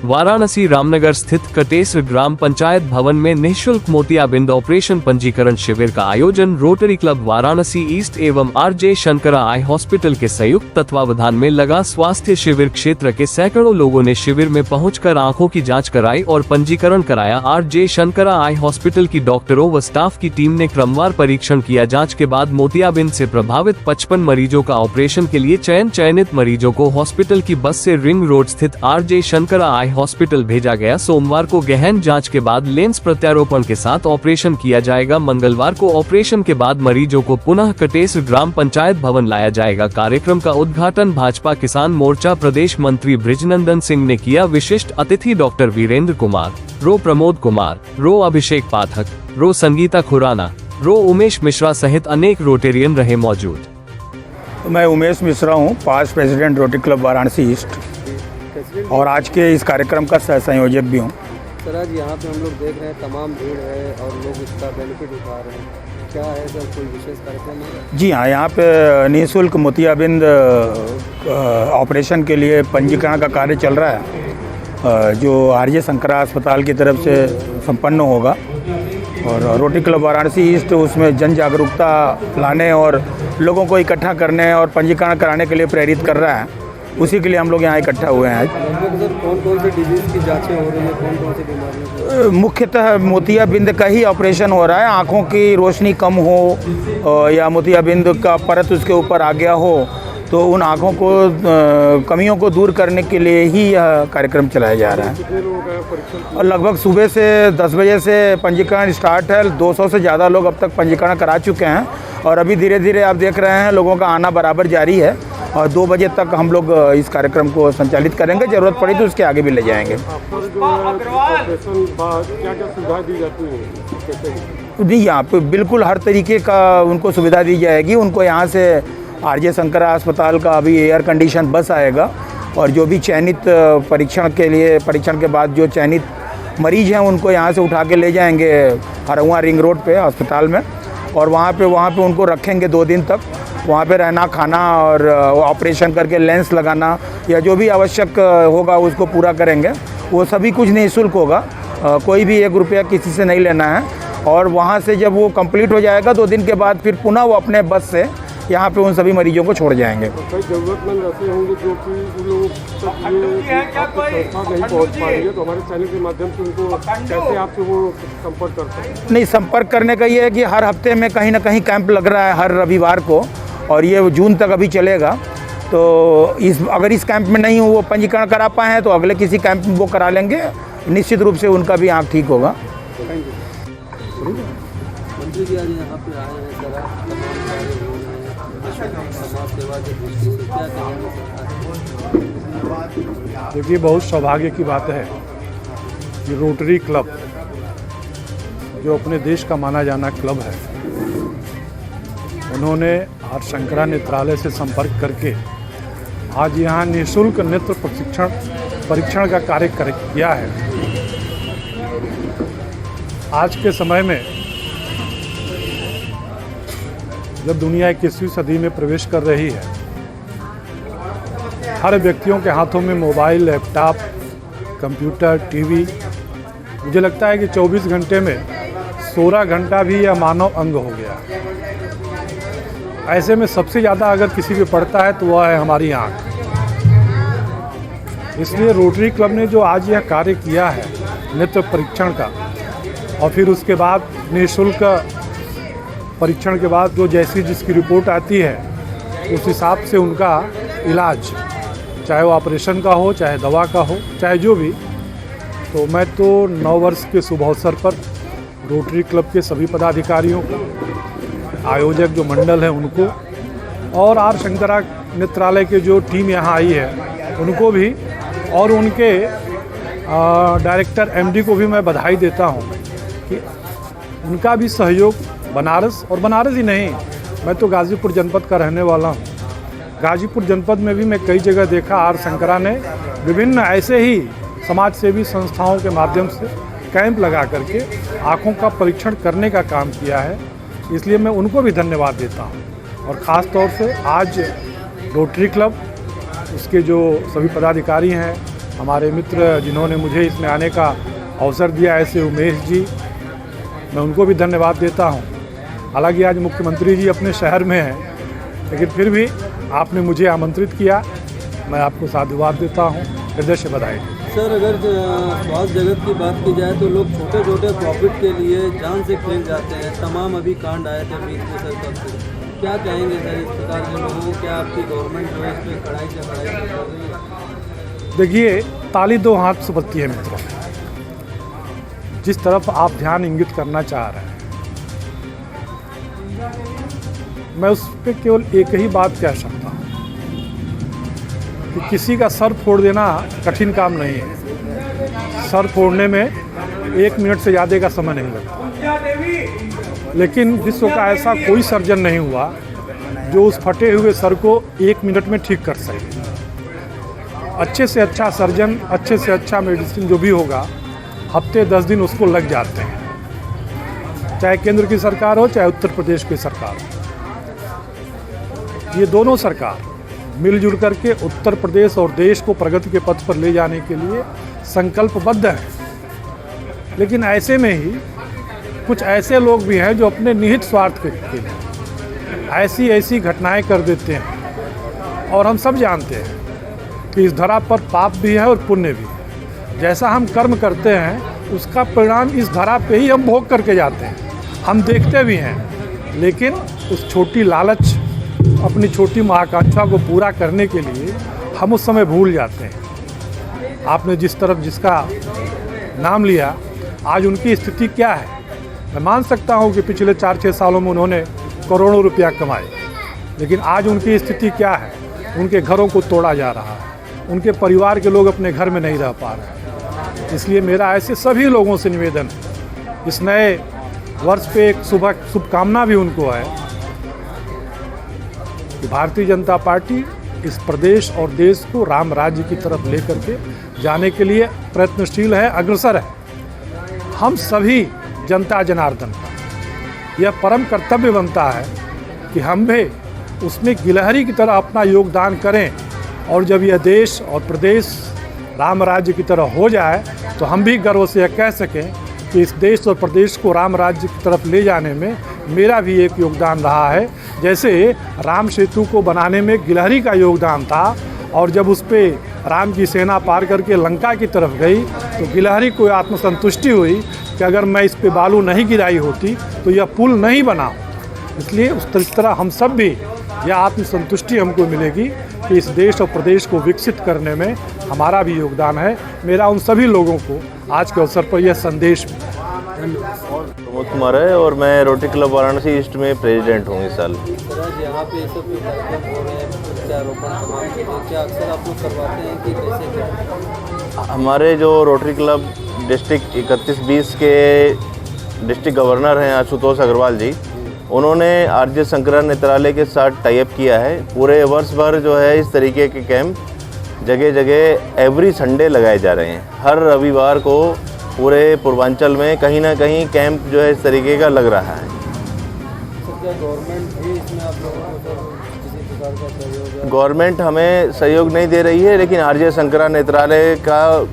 वाराणसी रामनगर स्थित कटेसर ग्राम पंचायत भवन में निःशुल्क मोतियाबिंद ऑपरेशन पंजीकरण शिविर का आयोजन रोटरी क्लब वाराणसी ईस्ट एवं आर.जे. शंकरा आई हॉस्पिटल के संयुक्त तत्वावधान में लगा। स्वास्थ्य शिविर क्षेत्र के सैकड़ों लोगों ने शिविर में पहुंचकर आंखों की जांच कराई और पंजीकरण कराया। आर.जे. शंकरा आई हॉस्पिटल की डॉक्टरों व स्टाफ की टीम ने क्रमवार परीक्षण किया। जाँच के बाद मोतियाबिंद से प्रभावित 55 मरीजों का ऑपरेशन के लिए चयनित मरीजों को हॉस्पिटल की बस से रिंग रोड स्थित आर.जे. शंकरा आई हॉस्पिटल भेजा गया। सोमवार को गहन जांच के बाद लेंस प्रत्यारोपण के साथ ऑपरेशन किया जाएगा। मंगलवार को ऑपरेशन के बाद मरीजों को पुनः कटेसर ग्राम पंचायत भवन लाया जाएगा। कार्यक्रम का उद्घाटन भाजपा किसान मोर्चा प्रदेश मंत्री बृजनंदन सिंह ने किया। विशिष्ट अतिथि डॉक्टर वीरेंद्र कुमार, रो प्रमोद कुमार, रो अभिषेक पाठक, रो संगीता खुराना, रो उमेश मिश्रा सहित अनेक रोटेरियन रहे मौजूद। मैं उमेश मिश्रा हूँ, past president rotary club Varanasi east और आज के इस कार्यक्रम का सह संयोजक भी हूँ। सर, आज यहाँ पे हम लोग देख रहे हैं तमाम भीड़ है और लोग इसका बेनिफिट उठा रहे हैं, क्या है सर, कोई विशेष कार्यक्रम है? जी हाँ, यहाँ पे निःशुल्क मोतियाबिंद ऑपरेशन के लिए पंजीकरण का कार्य चल रहा है जो आर.जे. शंकरा अस्पताल की तरफ से संपन्न होगा और रोटरी क्लब वाराणसी ईस्ट उसमें जन जागरूकता लाने और लोगों को इकट्ठा करने और पंजीकरण कराने के लिए प्रेरित कर रहा है। उसी के लिए हम लोग यहाँ इकट्ठा हुए हैं। कौन सी डिजीज़ की जांचें हो रही है, कौन सी बीमारियों? मुख्यतः मोतियाबिंद का ही ऑपरेशन हो रहा है। आँखों की रोशनी कम हो या मोतियाबिंद का परत उसके ऊपर आ गया हो तो उन आँखों को कमियों को दूर करने के लिए ही यह कार्यक्रम चलाया जा रहा है। और लगभग सुबह से 10 बजे से पंजीकरण स्टार्ट है। 200 से ज़्यादा लोग अब तक पंजीकरण करा चुके हैं और अभी धीरे धीरे आप देख रहे हैं लोगों का आना बराबर जारी है और 2 बजे तक हम लोग इस कार्यक्रम को संचालित करेंगे। ज़रूरत पड़ी तो उसके आगे भी ले जाएंगे। जी, यहाँ पे बिल्कुल हर तरीके का उनको सुविधा दी जाएगी। उनको यहाँ से आर.जे. शंकरा अस्पताल का अभी एयर कंडीशन बस आएगा और जो भी चयनित परीक्षण के बाद जो चयनित मरीज हैं उनको यहाँ से उठा के ले जाएंगे हरहुआ रिंग रोड पे अस्पताल में और वहाँ पे उनको रखेंगे 2 दिन तक। वहाँ पे रहना, खाना और ऑपरेशन करके लेंस लगाना या जो भी आवश्यक होगा उसको पूरा करेंगे। वो सभी कुछ निःशुल्क होगा, कोई भी 1 रुपया किसी से नहीं लेना है। और वहाँ से जब वो कंप्लीट हो जाएगा 2 दिन के बाद फिर पुनः वो अपने बस से यहाँ पे उन सभी मरीजों को छोड़ जाएंगे। कई ज़रूरतमंद ऐसे होंगे जो कि उन लोगों तक ये संस्था नहीं पहुँच पाएंगे, तो हमारे चैनल के माध्यम से उनको कैसे आपसे वो संपर्क कर सकते हैं? नहीं, संपर्क करने का ये है कि हर हफ्ते में कहीं ना कहीं कैंप लग रहा है हर रविवार को और ये जून तक अभी चलेगा। तो अगर इस कैंप में नहीं वो पंजीकरण करा पाए हैं तो अगले किसी कैंप में वो करा लेंगे। निश्चित रूप से उनका भी आँख ठीक होगा। मंत्री जी आज यहाँ पे आए हैं, समाज सेवा की दृष्टि से क्या कहेंगे? देखिए, बहुत सौभाग्य की बात है कि रोटरी क्लब जो अपने देश का माना जाना क्लब है, उन्होंने आर शंकरा नेत्रालय से संपर्क करके आज यहाँ निःशुल्क नेत्र परीक्षण का कार्य किया है। आज के समय में जब दुनिया 21वीं सदी में प्रवेश कर रही है, हर व्यक्तियों के हाथों में मोबाइल, लैपटॉप, कंप्यूटर, टीवी, मुझे लगता है कि 24 घंटे में 16 घंटा भी यह मानव अंग हो गया। ऐसे में सबसे ज़्यादा अगर किसी पे पड़ता है तो वह है हमारी आँख। इसलिए रोटरी क्लब ने जो आज यह कार्य किया है नेत्र परीक्षण का और फिर उसके बाद निःशुल्क परीक्षण के बाद जो जैसी जिसकी रिपोर्ट आती है उस हिसाब से उनका इलाज, चाहे वो ऑपरेशन का हो, चाहे दवा का हो, चाहे जो भी। तो मैं तो 9 वर्ष के शुभ अवसर पर रोटरी क्लब के सभी पदाधिकारियों को, आयोजक जो मंडल है उनको और आर शंकरा नेत्रालय के जो टीम यहाँ आई है उनको भी और उनके डायरेक्टर एमडी को भी मैं बधाई देता हूँ कि उनका भी सहयोग बनारस और बनारस ही नहीं, मैं तो गाज़ीपुर जनपद का रहने वाला हूँ। गाज़ीपुर जनपद में भी मैं कई जगह देखा आर शंकरा ने विभिन्न ऐसे ही समाज सेवी संस्थाओं के माध्यम से कैंप लगा करके आँखों का परीक्षण करने का काम किया है। इसलिए मैं उनको भी धन्यवाद देता हूँ और ख़ास तौर से आज रोटरी क्लब, उसके जो सभी पदाधिकारी हैं, हमारे मित्र जिन्होंने मुझे इसमें आने का अवसर दिया, ऐसे उमेश जी, मैं उनको भी धन्यवाद देता हूँ। हालांकि आज मुख्यमंत्री जी अपने शहर में हैं, लेकिन फिर भी आपने मुझे आमंत्रित किया, मैं आपको साधुवाद देता हूँ, हृदय से बधाई। सर, अगर स्वास्थ्य जगत की बात की जाए तो लोग छोटे छोटे प्रॉफिट के लिए जान से खेल जाते हैं। तमाम अभी कांड आए थे बीच में सर, तब से क्या कहेंगे सर इस प्रकार के लोगों को? क्या आपकी गवर्नमेंट जो है इस पर कड़ाई से कर रही है? देखिए, ताली दो हाथ से बजती है मित्रों। जिस तरफ आप ध्यान इंगित करना चाह रहे हैं, मैं उस पर केवल एक ही बात कह सकता हूँ कि किसी का सर फोड़ देना कठिन काम नहीं है। सर फोड़ने में 1 मिनट से ज़्यादा का समय नहीं लगता, लेकिन विश्व का ऐसा कोई सर्जन नहीं हुआ जो उस फटे हुए सर को 1 मिनट में ठीक कर सके। अच्छे से अच्छा सर्जन, अच्छे से अच्छा मेडिसिन जो भी होगा, हफ्ते 10 दिन उसको लग जाते हैं, चाहे केंद्र की सरकार हो चाहे उत्तर प्रदेश की सरकार हो। ये दोनों सरकार मिलजुल करके उत्तर प्रदेश और देश को प्रगति के पथ पर ले जाने के लिए संकल्पबद्ध है। लेकिन ऐसे में ही कुछ ऐसे लोग भी हैं जो अपने निहित स्वार्थ के लिए ऐसी घटनाएं कर देते हैं। और हम सब जानते हैं कि इस धरा पर पाप भी है और पुण्य भी है। जैसा हम कर्म करते हैं उसका परिणाम इस धरा पे ही हम भोग करके जाते हैं। हम देखते भी हैं, लेकिन उस छोटी लालच, अपनी छोटी महाकांक्षा को पूरा करने के लिए हम उस समय भूल जाते हैं। आपने जिस तरफ जिसका नाम लिया, आज उनकी स्थिति क्या है? मैं मान सकता हूं कि पिछले 4-6 सालों में उन्होंने करोड़ों रुपया कमाए, लेकिन आज उनकी स्थिति क्या है? उनके घरों को तोड़ा जा रहा है, उनके परिवार के लोग अपने घर में नहीं रह पा रहे हैं। इसलिए मेरा ऐसे सभी लोगों से निवेदन है, इस नए वर्ष पे एक शुभकामना भी उनको है कि भारतीय जनता पार्टी इस प्रदेश और देश को राम राज्य की तरफ लेकर के जाने के लिए प्रयत्नशील है, अग्रसर है। हम सभी जनता जनार्दन का यह परम कर्तव्य बनता है कि हम भी उसमें गिलहरी की तरह अपना योगदान करें, और जब यह देश और प्रदेश राम राज्य की तरह हो जाए तो हम भी गर्व से यह कह सकें कि इस देश और प्रदेश को राम राज्य की तरफ ले जाने में मेरा भी एक योगदान रहा है। जैसे राम सेतु को बनाने में गिलहरी का योगदान था, और जब उस पर राम की सेना पार करके लंका की तरफ गई तो गिलहरी को आत्मसंतुष्टि हुई कि अगर मैं इस पे बालू नहीं गिराई होती तो यह पुल नहीं बना। इसलिए उस तरह हम सब भी यह आत्मसंतुष्टि हमको मिलेगी कि इस देश और प्रदेश को विकसित करने में हमारा भी योगदान है। मेरा उन सभी लोगों को आज के अवसर पर यह संदेश भी। प्रमोद कुमार है और मैं रोटरी क्लब वाराणसी ईस्ट में प्रेसिडेंट हूँ इस साल। यहाँ पे सब कार्यक्रम हो रहे हैं, क्या अक्सर आप लोग करवाते हैं कि कैसे क्या? हमारे जो रोटरी क्लब डिस्ट्रिक्ट 31-20 के डिस्ट्रिक्ट गवर्नर हैं आशुतोष अग्रवाल जी, उन्होंने आरजे शंकरा नेत्रालय के साथ टाई अप किया है। पूरे वर्ष भर जो है इस तरीके के कैंप जगह जगह एवरी संडे लगाए जा रहे हैं। हर रविवार को पूरे पूर्वांचल में कहीं ना कहीं कैंप जो है इस तरीके का लग रहा है। गवर्नमेंट भी इसमें आप लोगों को किसी प्रकार का सहयोग? गवर्नमेंट हमें सहयोग नहीं दे रही है, लेकिन आरजे शंकरा नेत्रालय का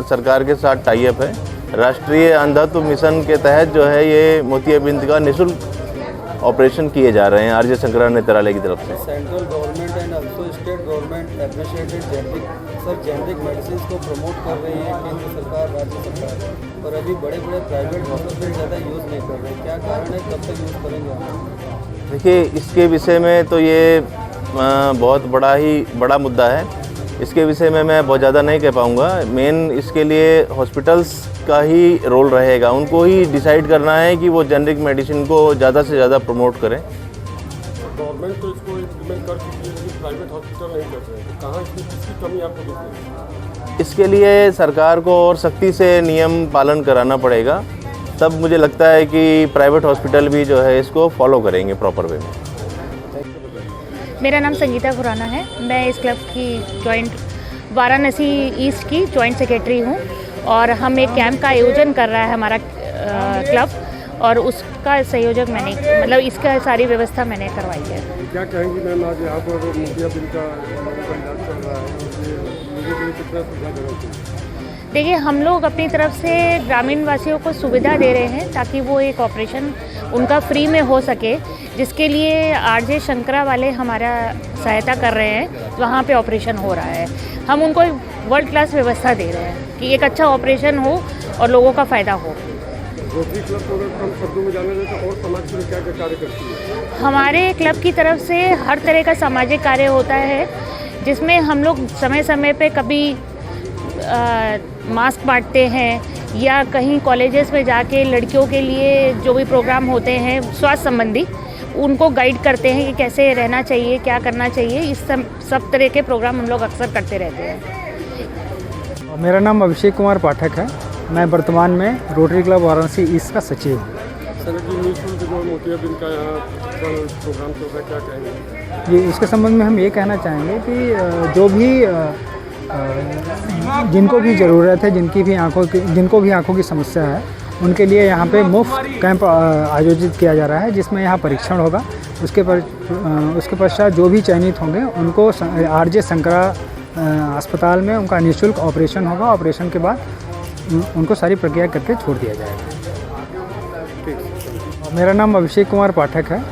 सरकार के साथ टाई अप है। राष्ट्रीय अंधत्व मिशन के तहत जो है ये मोतियाबिंद का निःशुल्क ऑपरेशन किए जा रहे हैं आरजे शंकरा नेत्रालय की तरफ से। Central government and also state government appreciated generic medicine को प्रमोट कर रही है, केंद्र सरकार, राज्य सरकार, और अभी बड़े बड़े प्राइवेट हॉस्पिटल ज़्यादा यूज़ नहीं कर रहे। क्या कारण है, कब तक यूज़ करेंगे? देखिए, इसके विषय में तो ये बहुत बड़ा मुद्दा है। इसके विषय में मैं बहुत ज़्यादा नहीं कह पाऊँगा। मेन इसके लिए हॉस्पिटल्स का ही रोल रहेगा, उनको ही डिसाइड करना है कि वो जेनेरिक मेडिसिन को ज़्यादा से ज़्यादा प्रमोट करें। गवर्नमेंट तो इसको इम्प्लीमेंट कर चुकी है, लेकिन प्राइवेट हॉस्पिटल नहीं कर रहे हैं। कहाँ इसकी किसकी कमी आपको दिख रही है? इसके लिए सरकार को और सख्ती से नियम पालन कराना पड़ेगा, तब मुझे लगता है कि प्राइवेट हॉस्पिटल भी जो है इसको फॉलो करेंगे प्रॉपर वे में। मेरा नाम संगीता खुराना है। मैं इस क्लब की जॉइंट वाराणसी ईस्ट की जॉइंट सेक्रेटरी हूँ, और हम एक कैंप का आयोजन कर रहा है हमारा क्लब, और उसका संयोजक मैंने, मतलब इसका सारी व्यवस्था मैंने करवाई है। क्या कहेंगी मैम, आज यहाँ पर मोतियाबिंद का इलाज चल रहा है, मरीजों के लिए कितना सुविधाजनक है? देखिए, हम लोग अपनी तरफ से ग्रामीण वासियों को सुविधा दे रहे हैं ताकि वो एक ऑपरेशन उनका फ्री में हो सके, जिसके लिए आरजे शंकरा वाले हमारा सहायता कर रहे हैं। वहाँ पे ऑपरेशन हो रहा है, हम उनको वर्ल्ड क्लास व्यवस्था दे रहे हैं कि एक अच्छा ऑपरेशन हो और लोगों का फ़ायदा हो। रोटरी क्लब को अगर कम शब्दों में जाना जाए तो और समाज के लिए क्या क्या कार्य करती है? हमारे क्लब की तरफ से हर तरह का सामाजिक कार्य होता है, जिसमें हम लोग समय समय पे कभी मास्क बांटते हैं या कहीं कॉलेजेस में जाके लड़कियों के लिए जो भी प्रोग्राम होते हैं स्वास्थ्य संबंधी, उनको गाइड करते हैं कि कैसे रहना चाहिए, क्या करना चाहिए। इस सब तरह के प्रोग्राम हम लोग अक्सर करते रहते हैं। मेरा नाम अभिषेक कुमार पाठक है। मैं वर्तमान में रोटरी क्लब वाराणसी ईस्ट का सचिव हूँ। सर जी, निःशुल्क जो मोतियाबिंद का यहाँ प्रोग्राम चल रहा है, क्या कहेंगे? ये इसके संबंध में हम ये कहना चाहेंगे कि जो भी जिनको भी ज़रूरत है, जिनको भी आँखों की समस्या है, उनके लिए यहाँ पे मुफ्त कैंप आयोजित किया जा रहा है, जिसमें यहाँ परीक्षण होगा। उसके पश्चात जो भी चयनित होंगे उनको आरजे शंकरा अस्पताल में उनका निःशुल्क ऑपरेशन होगा। ऑपरेशन के बाद उनको सारी प्रक्रिया करके छोड़ दिया जाएगा। मेरा नाम अभिषेक कुमार पाठक है।